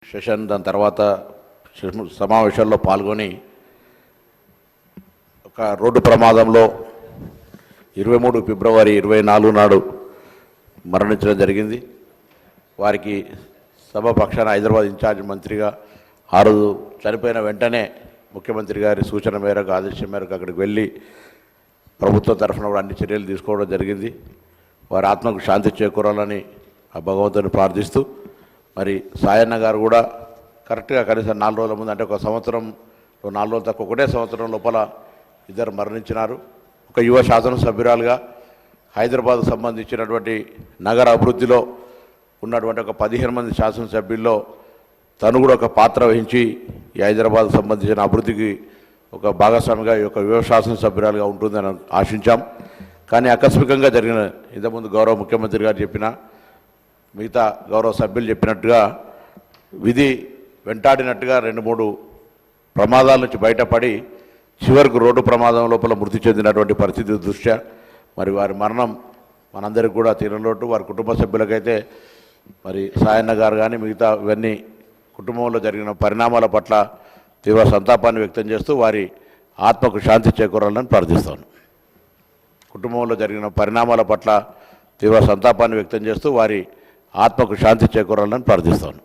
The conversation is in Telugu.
సెషన్ దాని తర్వాత సమావేశాల్లో పాల్గొని ఒక రోడ్డు ప్రమాదంలో 23 ఫిబ్రవరి 24 నాడు మరణించడం జరిగింది. వారికి సభ పక్షాన హైదరాబాద్ ఇన్ఛార్జ్ మంత్రిగా ఆ రోజు చనిపోయిన వెంటనే ముఖ్యమంత్రి గారి సూచన మేరకు ఆదేశం మేరకు అక్కడికి వెళ్ళి ప్రభుత్వం తరఫున కూడా అన్ని చర్యలు తీసుకోవడం జరిగింది. వారి ఆత్మకు శాంతి చేకూరాలని ఆ భగవంతుని ప్రార్థిస్తూ మరి సాయన్న గారు కూడా కరెక్ట్గా కనీసం 4 రోజుల ముందు అంటే ఒక సంవత్సరం 4 రోజులు తక్కువ ఒకటే సంవత్సరం లోపల ఇద్దరు మరణించినారు. ఒక యువ శాసనసభ్యురాలుగా హైదరాబాద్ సంబంధించినటువంటి నగర అభివృద్ధిలో ఉన్నటువంటి ఒక 15 మంది శాసనసభ్యుల్లో తను కూడా ఒక పాత్ర వహించి ఈ హైదరాబాద్ సంబంధించిన అభివృద్ధికి ఒక భాగస్వామిగా ఈ యొక్క యువ శాసనసభ్యురాలుగా ఉంటుందని ఆశించాం. కానీ ఆకస్మికంగా జరిగిన ఇంతకుముందు గౌరవ ముఖ్యమంత్రి గారు చెప్పిన మిగతా గౌరవ సభ్యులు చెప్పినట్టుగా విధి వెంటాడినట్టుగా 2-3 ప్రమాదాల నుంచి బయటపడి చివరికి రోడ్డు ప్రమాదం లోపల మృతి చెందినటువంటి పరిస్థితి దృష్ట్యా మరి వారి మరణం మనందరికీ కూడా తీరలోటు. వారి కుటుంబ సభ్యులకైతే మరి సాయన్న గారు కానీ మిగతా ఇవన్నీ కుటుంబంలో జరిగిన పరిణామాల పట్ల తీవ్ర సంతాపాన్ని వ్యక్తం చేస్తూ వారి ఆత్మకు శాంతి చేకూరాలని ప్రార్థిస్తాను. కుటుంబంలో జరిగిన పరిణామాల పట్ల తీవ్ర సంతాపాన్ని వ్యక్తం చేస్తూ వారి ఆత్మకు శాంతి చేకూరాలని ప్రార్థిస్తాను.